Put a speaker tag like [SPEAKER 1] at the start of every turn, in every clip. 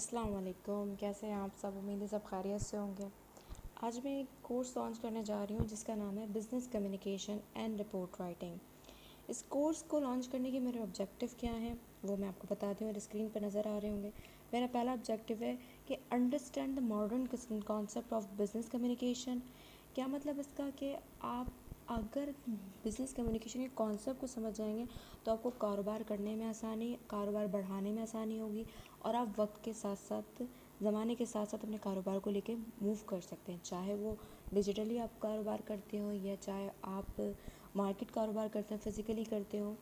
[SPEAKER 1] अस्सलाम वालेकुम। कैसे हैं आप सब? उम्मीद है सब खैरियत से होंगे। आज मैं एक कोर्स लॉन्च करने जा रही हूँ जिसका नाम है business communication and report writing. इस कोर्स को लॉन्च करने के मेरे ऑब्जेक्टिव क्या हैं वो मैं आपको बताती हूँ और स्क्रीन पर नज़र आ रहे होंगे। मेरा पहला ऑब्जेक्टिव है कि understand the modern concept of business communication. क्या मतलब इसका कि आप अगर बिज़नेस कम्युनिकेशन के कॉन्सेप्ट को समझ जाएंगे तो आपको कारोबार करने में आसानी, कारोबार बढ़ाने में आसानी होगी और आप वक्त के साथ साथ, ज़माने के साथ साथ अपने कारोबार को लेके मूव कर सकते हैं। चाहे वो डिजिटली आप कारोबार करते हो या चाहे आप मार्केट कारोबार करते हैं, फिज़िकली करते हो,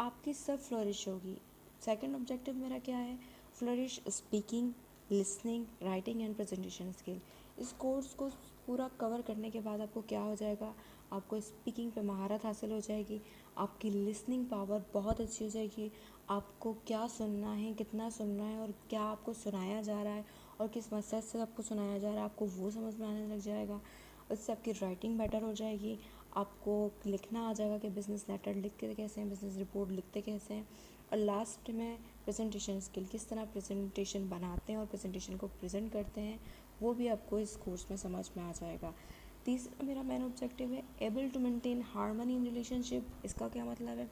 [SPEAKER 1] आपकी सब फ्लोरिश होगी। सेकंड ऑब्जेक्टिव मेरा क्या है? Flourish speaking, listening, writing and presentation skill. इस कोर्स को पूरा कवर करने के बाद आपको क्या हो जाएगा? आपको स्पीकिंग पे महारत हासिल हो जाएगी, आपकी लिसनिंग पावर बहुत अच्छी हो जाएगी, आपको क्या सुनना है, कितना सुनना है और क्या आपको सुनाया जा रहा है और किस मकसद से आपको सुनाया जा रहा है आपको वो समझ में आने लग जाएगा। उससे आपकी राइटिंग बेटर हो जाएगी, आपको लिखना आ जाएगा कि बिज़नेस लेटर लिखते कैसे हैं, बिज़नेस रिपोर्ट लिखते कैसे हैं। और लास्ट में प्रेजेंटेशन स्किल, किस तरह प्रेजेंटेशन बनाते हैं और प्रेजेंटेशन को प्रेजेंट करते हैं, वो भी आपको इस कोर्स में समझ में आ जाएगा। तीसरा मेरा मेन ऑब्जेक्टिव है able to maintain harmony in relationship. इसका क्या मतलब है?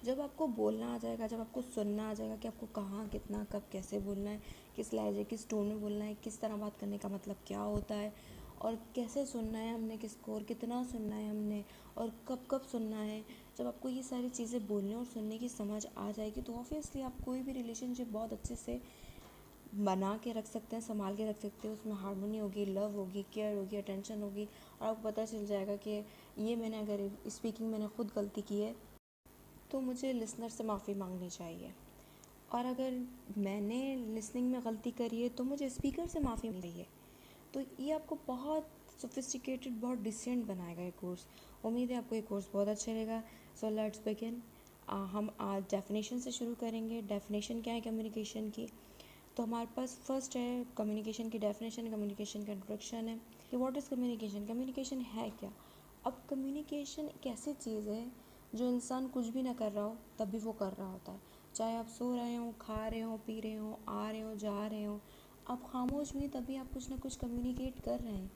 [SPEAKER 1] जब आपको बोलना आ जाएगा, जब आपको सुनना आ जाएगा कि आपको कहाँ, कितना, कब, कैसे बोलना है, किस लहजे, किस टोन में बोलना है, किस तरह बात करने का मतलब क्या होता है और कैसे सुनना है हमने, किसको और कितना सुनना है हमने और कब कब सुनना है। जब आपको ये सारी चीज़ें बोलने और सुनने की समझ आ जाएगी तो ऑब्वियसली आप कोई भी रिलेशनशिप बहुत अच्छे से बना के रख सकते हैं, संभाल के रख सकते हैं। उसमें हार्मनी होगी, लव होगी, केयर होगी, अटेंशन होगी और आपको पता चल जाएगा कि ये मैंने अगर स्पीकिंग मैंने खुद गलती की है तो मुझे लिसनर से माफ़ी मांगनी चाहिए, और अगर मैंने लिसनिंग में गलती करी है तो मुझे स्पीकर से माफ़ी मांगनी चाहिए। तो ये आपको बहुत सोफिस्टिकेटेड, बहुत डिसेंट बनाएगा ये कोर्स। उम्मीद है आपको ये कोर्स बहुत अच्छा लगेगा। So let's begin. हम आज डेफिनेशन से शुरू करेंगे। डेफिनेशन क्या है कम्युनिकेशन की? तो हमारे पास फर्स्ट है कम्युनिकेशन की डेफिनेशन, कम्युनिकेशन का इंट्रोडक्शन है कि व्हाट इज़ कम्युनिकेशन, कम्युनिकेशन है क्या। अब कम्युनिकेशन एक ऐसी चीज़ है जो इंसान कुछ भी ना कर रहा हो तब भी वो कर रहा होता है। चाहे आप सो रहे हो, खा रहे हो, पी रहे हो, आ रहे हो, जा रहे हो, आप खामोश भी तभी आप कुछ ना कुछ कम्युनिकेट कर रहे हैं।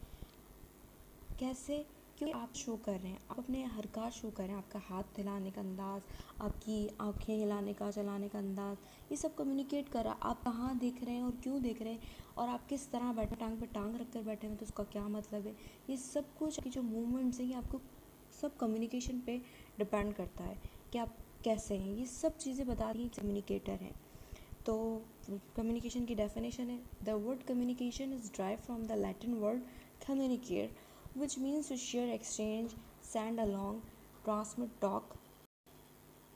[SPEAKER 1] कैसे? क्योंकि आप शो कर रहे हैं, आप अपने हरकत शो कर रहे हैं, आपका हाथ हिलाने का अंदाज़, आपकी आंखें हिलाने का, चलाने का अंदाज़, ये सब कम्युनिकेट कर रहा है आप कहाँ देख रहे हैं और क्यों देख रहे हैं और आप किस तरह बैठे, टांग पे टांग रख कर बैठे हैं तो उसका क्या मतलब है। ये सब कुछ की जो मूवमेंट्स हैं ये आपको सब कम्युनिकेशन पे डिपेंड करता है कि आप कैसे हैं। ये सब चीज़ें बता रही कम्युनिकेटर हैं। तो कम्युनिकेशन की डेफिनेशन है the word communication is drive from the Latin word communicate which means to share, exchange, send along, transmit, talk,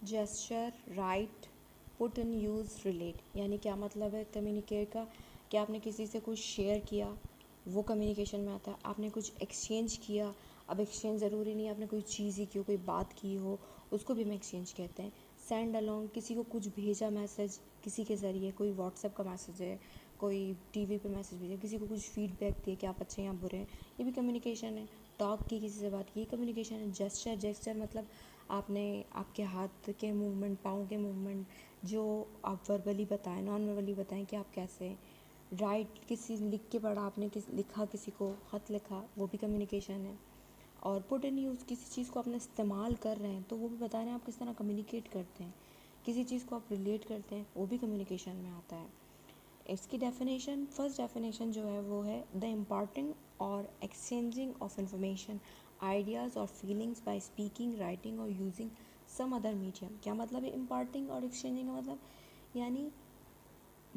[SPEAKER 1] gesture, write, put in use, relate। यानी क्या मतलब है कम्युनिकेट का? कि आपने किसी से कुछ शेयर किया, वो कम्युनिकेशन में आता है। आपने कुछ एक्सचेंज किया, अब एक्सचेंज ज़रूरी नहीं आपने कोई चीज़ ही की हो, कोई बात की हो, उसको भी हम एक्सचेंज कहते हैं। सेंड अलॉन्ग, किसी को कुछ भेजा मैसेज किसी के ज़रिए, कोई व्हाट्सएप का मैसेज है, कोई टीवी पे मैसेज भेजा, किसी को कुछ फीडबैक दिए कि आप अच्छे हैं या बुरे हैं, ये भी कम्युनिकेशन है। टॉक की, किसी से बात की, कम्युनिकेशन है। जेस्चर, जेस्चर मतलब आपने आपके हाथ के मूवमेंट, पाँव के मूवमेंट जो आप वर्बली बताएं, नॉन वर्बली बताएं कि आप कैसे हैं। राइट, किसी लिख के पढ़ा आपने, लिखा, किसी को ख़त लिखा, वो भी कम्युनिकेशन है। और पुट इन यूज़, किसी चीज़ को आपने इस्तेमाल कर रहे हैं तो वो भी बता रहे हैं आप किस तरह कम्युनिकेट करते हैं। किसी चीज़ को आप रिलेट करते हैं वो भी कम्युनिकेशन में आता है। इसकी डेफिनेशन, फर्स्ट डेफिनेशन जो है वो है द इम्पार्टिंग और एक्सचेंजिंग ऑफ इंफॉर्मेशन, आइडियाज़ और फीलिंग्स बाय स्पीकिंग, राइटिंग और यूजिंग सम अदर मीडियम। क्या मतलब है इम्पार्टिंग और एक्सचेंजिंग का मतलब? यानी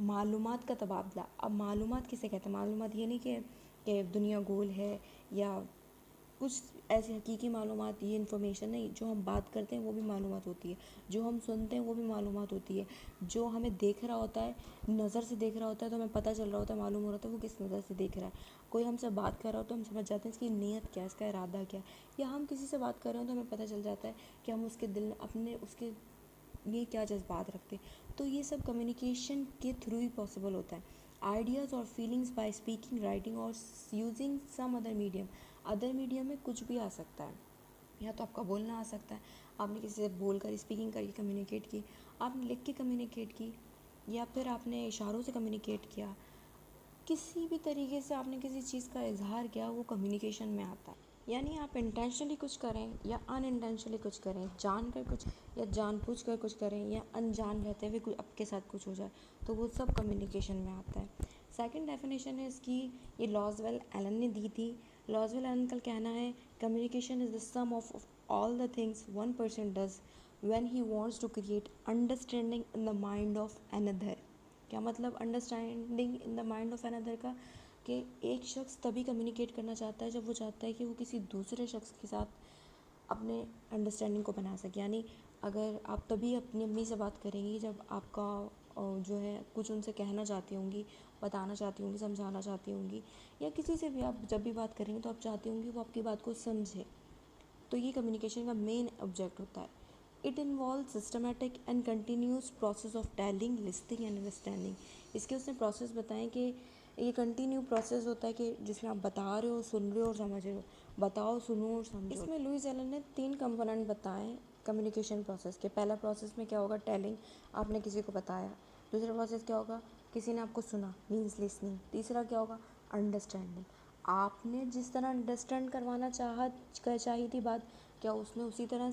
[SPEAKER 1] मालूमात का तबादला। अब मालूमात किसे कहते हैं? मालूमात ये नहीं कि दुनिया गोल है या कुछ ऐसी हकीकी मालूमात, ये इन्फॉर्मेशन नहीं। जो हम बात करते हैं वो भी मालूमात होती है, जो हम सुनते हैं वो भी मालूमात होती है, जो हमें देख रहा होता है, नज़र से देख रहा होता है तो हमें पता चल रहा होता है, मालूम हो रहा होता है वो किस नज़र से देख रहा है। कोई हमसे बात कर रहा होता है, हम समझ जाते हैं इसकी नीयत क्या है, इसका इरादा क्या है। या हम किसी से बात कर रहे हो तो हमें पता चल जाता है कि हम उसके दिल अपने उसके ये क्या जज्बात रखते हैं। तो ये सब कम्युनिकेशन के थ्रू ही पॉसिबल होता है। आइडियाज़ और फीलिंग्स बाय स्पीकिंग, राइटिंग और using some other medium. Other medium में कुछ भी आ सकता है, या तो आपका बोलना आ सकता है, आपने किसी से बोल कर, स्पीकिंग करके कम्युनिकेट की, आपने लिख के कम्युनिकेट की, या फिर आपने इशारों से कम्युनिकेट किया, किसी भी तरीके से आपने किसी चीज़ का इजहार किया, वो कम्युनिकेशन में आता है। यानी आप इंटेंशनली कुछ करें या अनइंटेंशनली कुछ करें, जानकर कुछ या जानबूझकर कुछ करें या अनजान रहते हुए कुछ आपके साथ कुछ हो जाए, तो वो सब कम्युनिकेशन में आता है। सेकंड डेफिनेशन है इसकी, ये लॉज़वेल एलन ने दी थी। लॉज़वेल एलन का कहना है communication is the sum of all the things one person does when he wants to create understanding in the mind of another. क्या मतलब understanding in the mind of another का, कि एक शख्स तभी कम्युनिकेट करना चाहता है जब वो चाहता है कि वो किसी दूसरे शख्स के साथ अपने अंडरस्टैंडिंग को बना सके। यानी अगर आप तभी अपनी अम्मी से बात करेंगी जब आपका जो है कुछ उनसे कहना चाहती होंगी, बताना चाहती होंगी, समझाना चाहती होंगी, या किसी से भी आप जब भी बात करेंगे तो आप चाहती होंगी वो आपकी बात को समझे। तो ये कम्युनिकेशन का मेन ऑब्जेक्ट होता है। It involve systematic and continuous process of telling, listening and understanding. इसके उसने प्रोसेस बताएं कि ये कंटिन्यू प्रोसेस होता है कि जिसमें आप बता रहे हो, सुन रहे हो और समझ रहे हो, बताओ, सुनो और समझो। इसमें लुईस एलन ने 3 कंपोनेंट बताए कम्युनिकेशन प्रोसेस के। पहला प्रोसेस में क्या होगा, टेलिंग, आपने किसी को बताया। दूसरा प्रोसेस क्या होगा, किसी ने आपको सुना, मीन्स लिसनिंग। तीसरा क्या होगा, अंडरस्टैंडिंग, आपने जिस तरह अंडरस्टैंड करवाना चाहिए थी बात, क्या उसने उसी तरह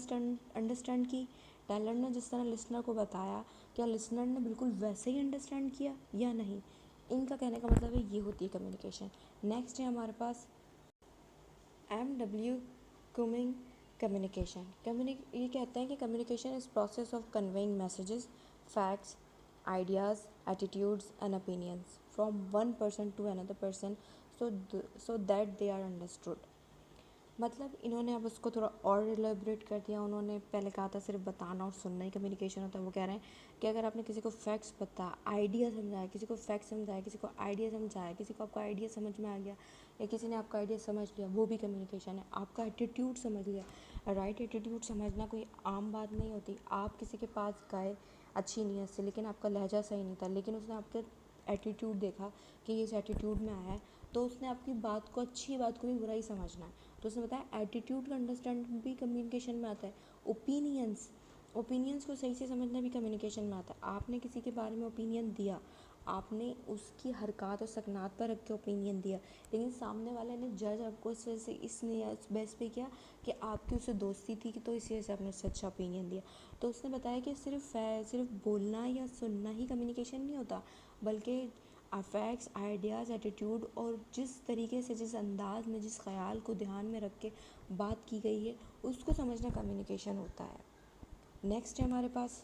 [SPEAKER 1] अंडरस्टैंड की। टेलर ने जिस तरह लिसनर को बताया, क्या लिसनर ने बिल्कुल वैसे ही अंडरस्टैंड किया या नहीं। इनका कहने का मतलब है ये होती है कम्युनिकेशन। नेक्स्ट है हमारे पास MW कुमिंग कम्युनिकेशन। ये कहते हैं कि communication is process of conveying messages, facts, ideas, attitudes and opinions from one person to another person so that they are understood। मतलब इन्होंने अब उसको थोड़ा और एलेबरेट कर दिया। उन्होंने पहले कहा था सिर्फ बताना और सुनना ही कम्युनिकेशन होता है, वो कह रहे हैं कि अगर आपने किसी को फैक्ट्स बताया, आइडिया समझाया, किसी को फैक्ट समझाया, किसी को आइडिया समझाया, किसी को आपका आइडिया समझ में आ गया या किसी ने आपका आइडिया समझ लिया, वो भी कम्युनिकेशन है। आपका एटीट्यूड समझ लिया, राइट एटीट्यूड समझना कोई आम बात नहीं होती। आप किसी के पास गए अच्छी नीयत से, लेकिन आपका लहजा सही नहीं था, लेकिन उसने आपका एटीट्यूड देखा कि ये इस एटीट्यूड में आया है, तो उसने आपकी बात को, अच्छी बात को भी बुरा ही समझना है। तो उसने बताया एटीट्यूड का अंडरस्टैंड भी कम्युनिकेशन में आता है। ओपिनियंस को सही से समझना भी कम्युनिकेशन में आता है। आपने किसी के बारे में ओपिनियन दिया, आपने उसकी हरकत और सकनात पर रख के ओपिनियन दिया, लेकिन सामने वाले ने जज आपको इस वजह से इसने बेस पे किया कि आपकी उससे दोस्ती थी, कि तो इसी वजह से आपने उससे अच्छा ओपिनियन दिया। तो उसने बताया कि सिर्फ बोलना या सुनना ही कम्युनिकेशन नहीं होता, बल्कि अफेक्ट्स, आइडियाज़, एटीट्यूड और जिस तरीके से, जिस अंदाज में, जिस ख्याल को ध्यान में रख के बात की गई है, उसको समझना कम्युनिकेशन होता है। नेक्स्ट है हमारे पास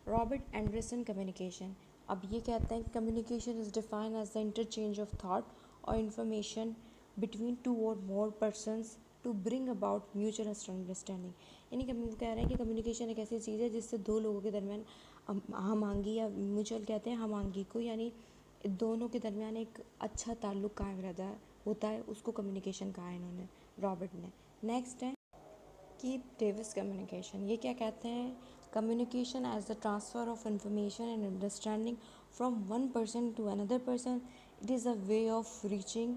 [SPEAKER 1] रॉबर्ट एंडरसन कम्युनिकेशन। अब ये कहते हैं communication is defined as the interchange of thought or information between 2 or more persons to bring about mutual understanding. यानी कि वो कह रहे हैं कि कम्युनिकेशन एक ऐसी चीज़ है जिससे दो लोगों के दरमियान हमांगी, या म्यूचुअल कहते हैं हमांगी को, यानी दोनों के दरमियान एक अच्छा ताल्लुक़ कायम रहता होता है, उसको कम्युनिकेशन कहा है इन्होंने, रॉबर्ट ने। नेक्स्ट है कीथ डेविस कम्युनिकेशन। ये क्या कहते हैं, communication as the transfer of information and understanding from one person to another person. It is a way of reaching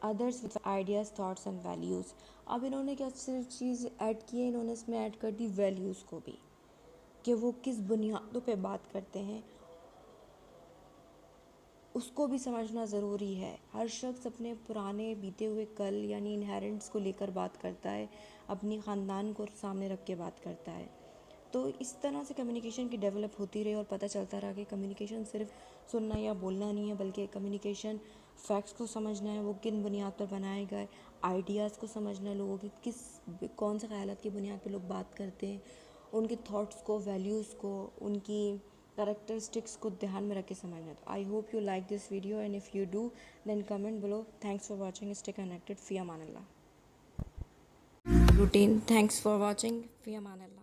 [SPEAKER 1] others with ideas, thoughts and values. अब इन्होंने क्या सिर्फ चीज़ ऐड की है, इन्होंने इसमें ऐड कर दी वैल्यूज़ को भी, कि वो किस बुनियादों पे बात करते हैं, उसको भी समझना ज़रूरी है। हर शख्स अपने पुराने बीते हुए कल यानी इनहेरेंट्स को लेकर बात करता है, अपनी ख़ानदान को सामने रख के बात करता है। तो इस तरह से कम्युनिकेशन की डेवलप होती रही और पता चलता रहा कि कम्युनिकेशन सिर्फ सुनना या बोलना नहीं है, बल्कि कम्युनिकेशन फैक्ट्स को समझना है, वो किन बुनियाद पर बनाए गए, आइडियाज़ को समझना है, लोगों की कौन से ख़यालात की बुनियाद पर लोग बात करते हैं, उनके थॉट्स को, वैल्यूज़ को, उनकी कैरेक्टरिस्टिक्स को ध्यान में रख के समझना। तो I hope you like this video, and if you do then comment below. Thanks for watching, stay connected, फ़ी अमान अल्लाह। रूटीन, थैंक्स फॉर वॉचिंग, फ़ी अमान अल्लाह।